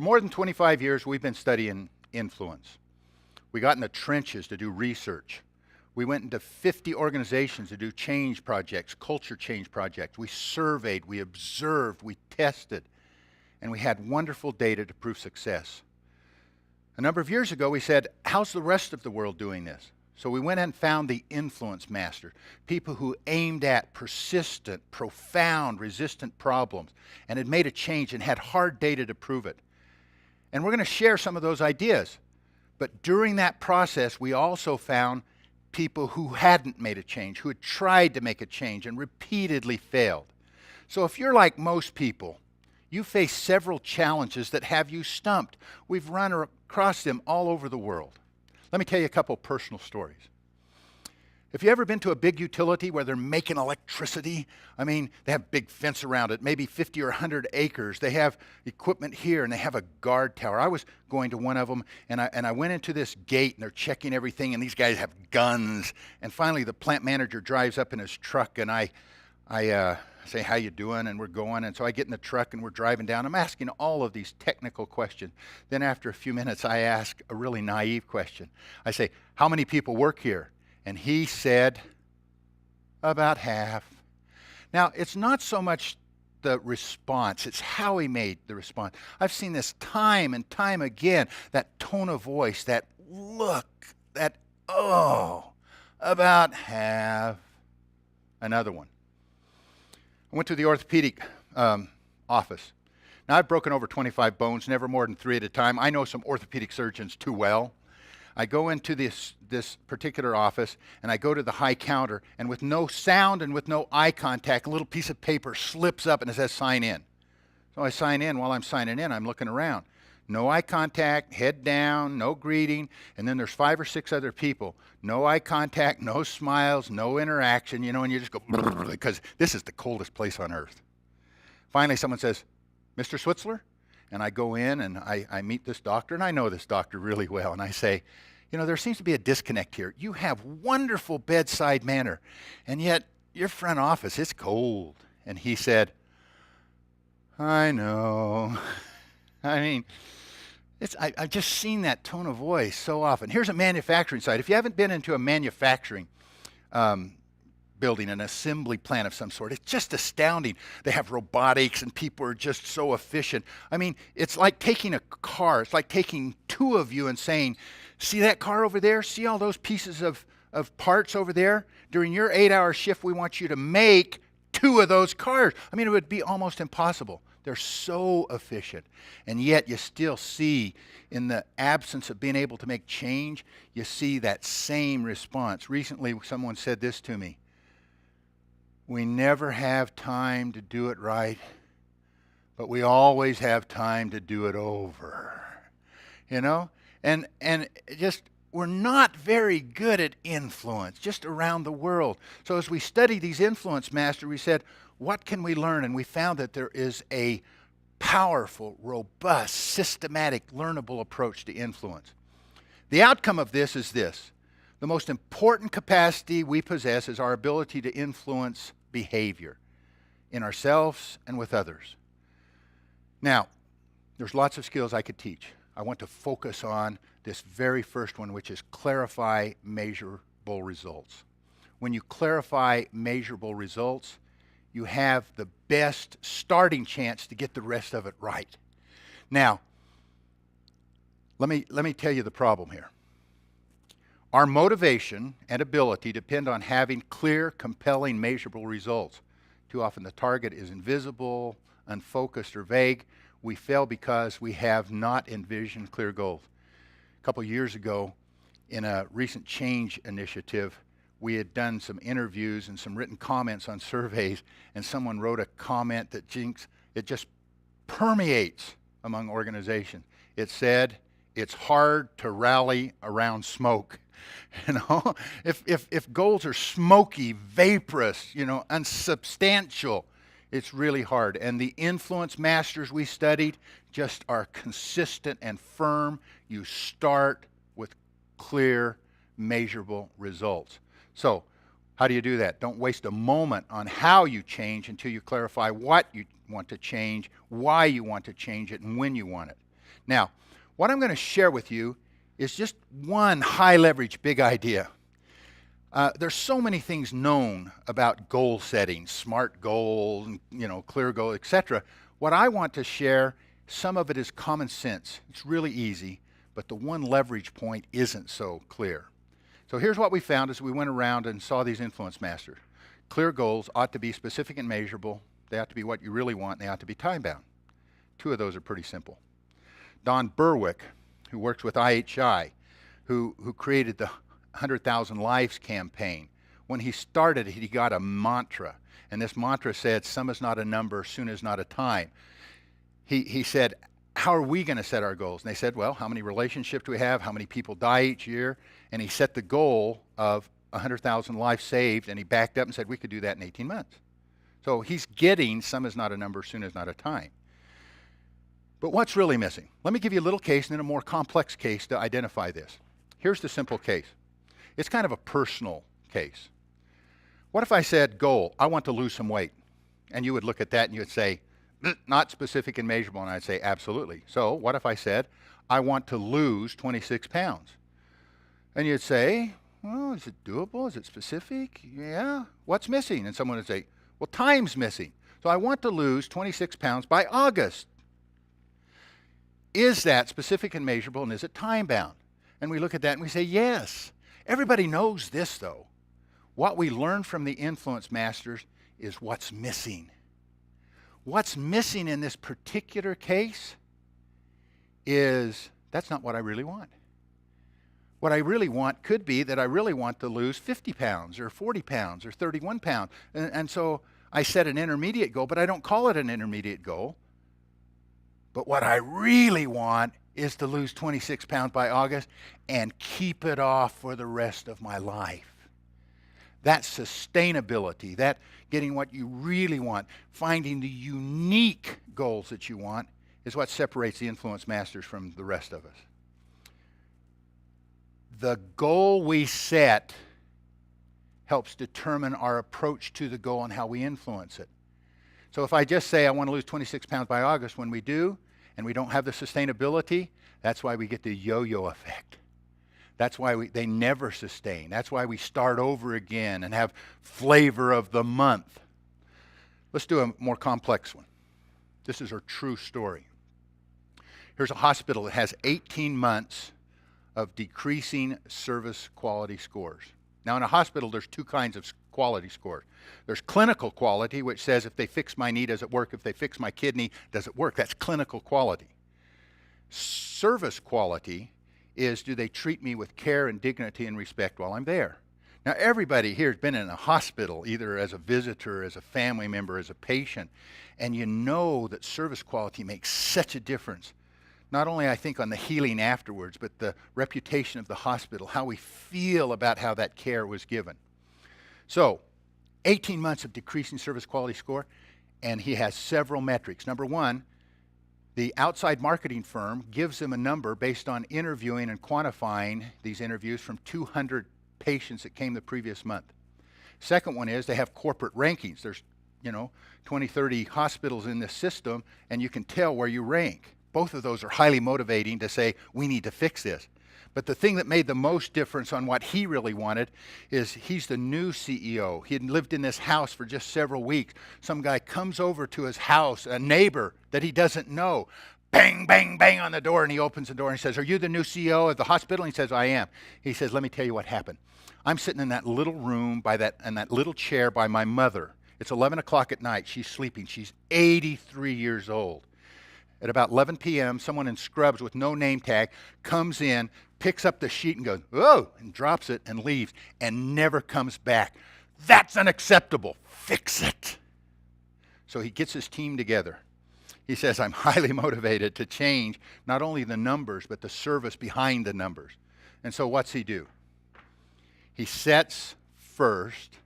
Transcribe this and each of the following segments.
more than 25 years, we've been studying influence. We got in the trenches to do research. We went into 50 organizations to do change projects, culture change projects. We surveyed, we observed, we tested, and we had wonderful data to prove success. A number of years ago, we said, how's the rest of the world doing this? So we went and found the influence masters, people who aimed at persistent, profound, resistant problems and had made a change and had hard data to prove it. And we're going to share some of those ideas. But during that process, we also found people who hadn't made a change, who had tried to make a change and repeatedly failed. So if you're like most people, you face several challenges that have you stumped. We've run across them all over the world. Let me tell you a couple personal stories. Have you ever been to a big utility where they're making electricity? I mean, they have a big fence around it, maybe 50 or 100 acres. They have equipment here, and they have a guard tower. I was going to one of them, and I went into this gate, and they're checking everything, and these guys have guns. And finally, the plant manager drives up in his truck, and I say, how you doing? And we're going. And so I get in the truck, and we're driving down. I'm asking all of these technical questions. Then after a few minutes, I ask a really naive question. I say, how many people work here? And he said, about half. Now, it's not so much the response, it's how he made the response. I've seen this time and time again, that tone of voice, that look, that, oh, about half. Another one. I went to the orthopedic office. Now, I've broken over 25 bones, never more than 3 at a time. I know some orthopedic surgeons too well. I go into this particular office, and I go to the high counter, and with no sound and with no eye contact, a little piece of paper slips up and it says sign in. So I sign in. While I'm signing in, I'm looking around. No eye contact, head down, no greeting, and then there's 5 or 6 other people. No eye contact, no smiles, no interaction, you know, and you just go, because this is the coldest place on earth. Finally, someone says, Mr. Switzler? And I go in and I meet this doctor, and I know this doctor really well, and I say, you know, there seems to be a disconnect here. You have wonderful bedside manner, and yet your front office is cold. And he said, I know. I mean, I've just seen that tone of voice so often. Here's a manufacturing site. If you haven't been into a manufacturing building, an assembly plant of some sort, it's just astounding. They have robotics, and people are just so efficient. I mean, it's like taking a car. It's like taking 2 of you and saying, see that car over there? See all those pieces of parts over there? During your 8-hour shift, we want you to make 2 of those cars. I mean, it would be almost impossible. They're so efficient. And yet you still see, in the absence of being able to make change, you see that same response. Recently, someone said this to me. We never have time to do it right, but we always have time to do it over. You know? And just, we're not very good at influence, just around the world. So as we study these influence masters, we said, what can we learn? And we found that there is a powerful, robust, systematic, learnable approach to influence. The outcome of this is this. The most important capacity we possess is our ability to influence behavior in ourselves and with others. Now, there's lots of skills I could teach. I want to focus on this very first one, which is clarify measurable results. When you clarify measurable results, you have the best starting chance to get the rest of it right. Now, let me tell you the problem here. Our motivation and ability depend on having clear, compelling, measurable results. Too often the target is invisible, unfocused, or vague. We fail because we have not envisioned clear goals. A couple years ago, in a recent change initiative, we had done some interviews and some written comments on surveys, and someone wrote a comment that it just permeates among organizations. It said, it's hard to rally around smoke. You know, if goals are smoky, vaporous, you know, unsubstantial, it's really hard. And the influence masters we studied just are consistent and firm. You start with clear, measurable results. So, how do you do that? Don't waste a moment on how you change until you clarify what you want to change, why you want to change it, and when you want it. Now, what I'm going to share with you is just one high leverage big idea. There's so many things known about goal setting, SMART goal, clear goal, etc. What I want to share, some of it is common sense. It's really easy, but the one leverage point isn't so clear. So here's what we found as we went around and saw these influence masters. Clear goals ought to be specific and measurable. They ought to be what you really want, and they ought to be time-bound. Two of those are pretty simple. Don Berwick, who works with IHI, who created the 100,000 Lives campaign, when he started, he got a mantra. And this mantra said, "Some is not a number, soon is not a time." He said, how are we going to set our goals? And they said, well, how many relationships do we have? How many people die each year? And he set the goal of 100,000 lives saved, and he backed up and said we could do that in 18 months. So he's getting some is not a number, soon is not a time. But what's really missing? Let me give you a little case and then a more complex case to identify this. Here's the simple case. It's kind of a personal case. What if I said, goal, I want to lose some weight? And you would look at that and you would say, not specific and measurable, and I'd say, absolutely. So what if I said, I want to lose 26 pounds? And you'd say, well, is it doable? Is it specific? Yeah. What's missing? And someone would say, well, time's missing. So I want to lose 26 pounds by August. Is that specific and measurable, and is it time-bound? And we look at that and we say, yes. Everybody knows this, though. What we learn from the influence masters is what's missing. What's missing in this particular case is that's not what I really want. What I really want could be that I really want to lose 50 pounds or 40 pounds or 31 pounds. And so I set an intermediate goal, but I don't call it an intermediate goal. But what I really want is to lose 26 pounds by August and keep it off for the rest of my life. That sustainability, that getting what you really want, finding the unique goals that you want, is what separates the influence masters from the rest of us. The goal we set helps determine our approach to the goal and how we influence it. So if I just say I want to lose 26 pounds by August, when we do, and we don't have the sustainability, that's why we get the yo-yo effect. That's why they never sustain. That's why we start over again and have flavor of the month. Let's do a more complex one. This is a true story. Here's a hospital that has 18 months of decreasing service quality scores. Now in a hospital, there's two kinds of quality scores. There's clinical quality, which says if they fix my knee, does it work? If they fix my kidney, does it work? That's clinical quality. Service quality is, do they treat me with care and dignity and respect while I'm there? Now everybody here has been in a hospital, either as a visitor, as a family member, as a patient, and you know that service quality makes such a difference. Not only, I think, on the healing afterwards, but the reputation of the hospital, how we feel about how that care was given. So, 18 months of decreasing service quality score, and he has several metrics. Number one, the outside marketing firm gives him a number based on interviewing and quantifying these interviews from 200 patients that came the previous month. Second one is they have corporate rankings. There's, 20, 30 hospitals in this system, and you can tell where you rank. Both of those are highly motivating to say, we need to fix this. But the thing that made the most difference on what he really wanted is he's the new CEO. He had lived in this house for just several weeks. Some guy comes over to his house, a neighbor that he doesn't know. Bang, bang, bang on the door, and he opens the door and he says, are you the new CEO of the hospital? And he says, I am. He says, let me tell you what happened. I'm sitting in that little room in that little chair by my mother. It's 11 o'clock at night. She's sleeping. She's 83 years old. At about 11 p.m., someone in scrubs with no name tag comes in, picks up the sheet and goes, oh, and drops it and leaves and never comes back. That's unacceptable. Fix it. So he gets his team together. He says, I'm highly motivated to change not only the numbers, but the service behind the numbers. And so what's he do? He sets first,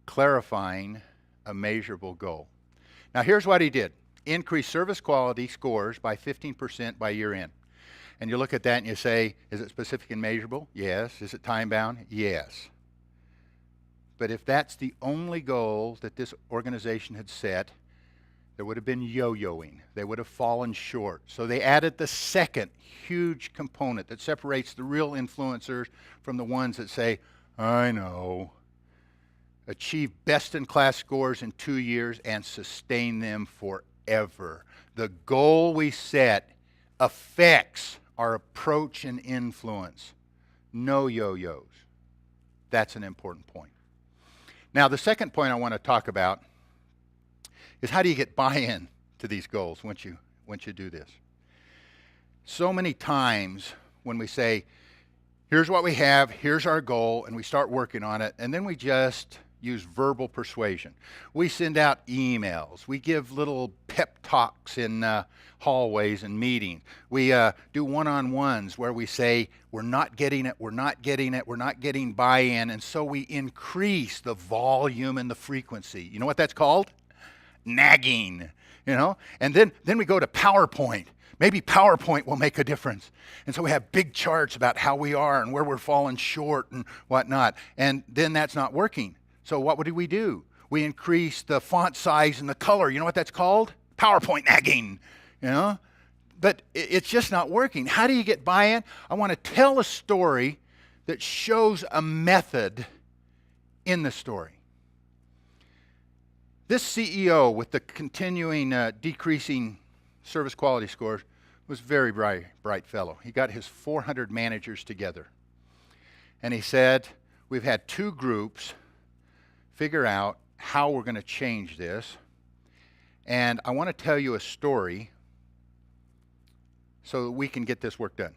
clarifying a measurable goal. Now here's what he did. Increase service quality scores by 15% by year end. And you look at that and you say, is it specific and measurable? Yes. Is it time bound? Yes. But if that's the only goal that this organization had set, there would have been yo-yoing. They would have fallen short. So they added the second huge component that separates the real influencers from the ones that say, I know. Achieve best-in-class scores in 2 years and sustain them forever. The goal we set affects our approach and influence. No yo-yos. That's an important point. Now, the second point I want to talk about is how do you get buy-in to these goals once you do this? So many times when we say, here's what we have, here's our goal, and we start working on it, and then we just use verbal persuasion. We send out emails. We give little pep talks in hallways and meetings. We do one-on-ones where we say, we're not getting it, we're not getting it, we're not getting buy-in, and so we increase the volume and the frequency. You know what that's called? Nagging, you know? And then we go to PowerPoint. Maybe PowerPoint will make a difference. And so we have big charts about how we are and where we're falling short and whatnot. And then that's not working. So what do? We increase the font size and the color. You know what that's called? PowerPoint nagging, you know? But it's just not working. How do you get buy-in? I want to tell a story that shows a method in the story. This CEO with the continuing decreasing service quality scores was a very bright fellow. He got his 400 managers together. And he said, we've had 2 groups figure out how we're going to change this. And I want to tell you a story so that we can get this work done.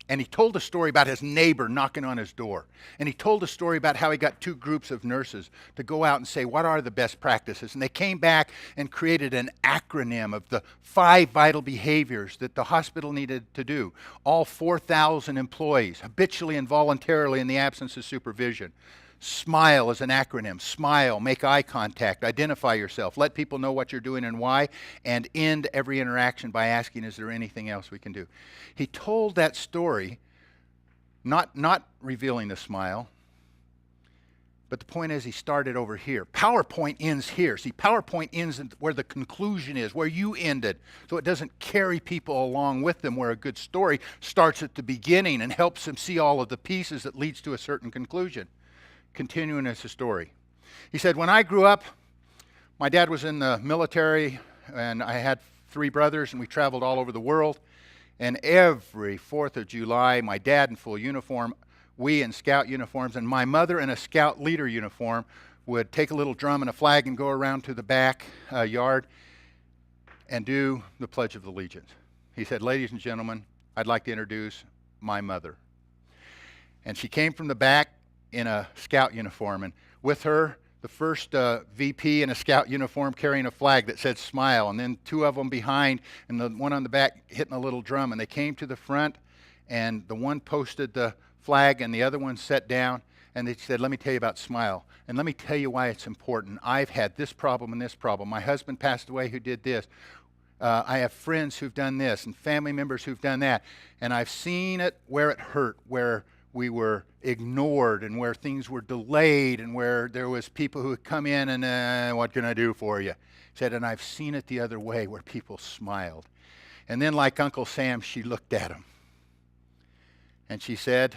And he told a story about his neighbor knocking on his door. And he told a story about how he got 2 groups of nurses to go out and say, what are the best practices? And they came back and created an acronym of the 5 vital behaviors that the hospital needed to do. All 4,000 employees, habitually and voluntarily in the absence of supervision. SMILE is an acronym. SMILE, make eye contact, identify yourself, let people know what you're doing and why, and end every interaction by asking, is there anything else we can do? He told that story, not revealing the smile, but the point is he started over here. PowerPoint ends here. See, PowerPoint ends where the conclusion is, where you ended, so it doesn't carry people along with them, where a good story starts at the beginning and helps them see all of the pieces that leads to a certain conclusion. Continuing as a story. He said, when I grew up, my dad was in the military, and I had 3 brothers, and we traveled all over the world. And every 4th of July, my dad in full uniform, we in scout uniforms, and my mother in a scout leader uniform would take a little drum and a flag and go around to the back yard and do the Pledge of Allegiance. He said, ladies and gentlemen, I'd like to introduce my mother. And she came from the back in a scout uniform, and with her, the first VP in a scout uniform carrying a flag that said SMILE, and then 2 of them behind, and the one on the back hitting a little drum. And they came to the front, and the one posted the flag, and the other one sat down, and they said, let me tell you about SMILE, and let me tell you why it's important. I've had this problem and this problem. My husband passed away who did this. I have friends who've done this, and family members who've done that, and I've seen it where it hurt, where we were ignored and where things were delayed and where there was people who would come in and, what can I do for you? He said, and I've seen it the other way where people smiled. And then like Uncle Sam, she looked at him. And she said,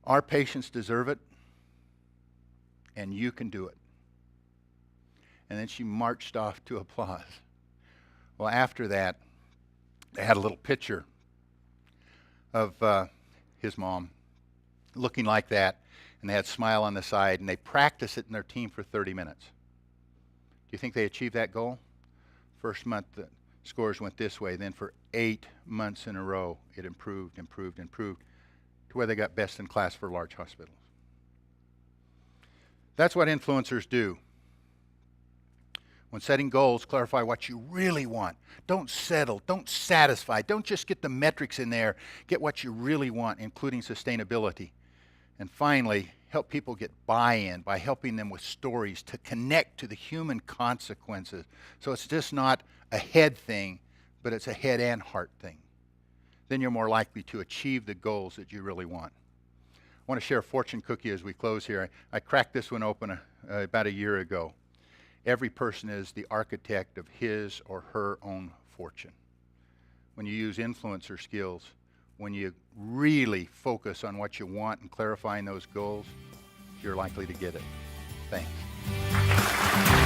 our patients deserve it, and you can do it. And then she marched off to applause. Well, after that, they had a little picture of his mom looking like that, and they had SMILE on the side, and they practiced it in their team for 30 minutes. Do you think they achieved that goal? First month, the scores went this way. Then for 8 months in a row, it improved to where they got best in class for large hospitals. That's what influencers do. When setting goals, clarify what you really want. Don't settle. Don't satisfy. Don't just get the metrics in there. Get what you really want, including sustainability. And finally, help people get buy-in by helping them with stories to connect to the human consequences. So it's just not a head thing, but it's a head and heart thing. Then you're more likely to achieve the goals that you really want. I want to share a fortune cookie as we close here. I cracked this one open about a year ago. Every person is the architect of his or her own fortune. When you use influencer skills, when you really focus on what you want and clarifying those goals, you're likely to get it. Thanks.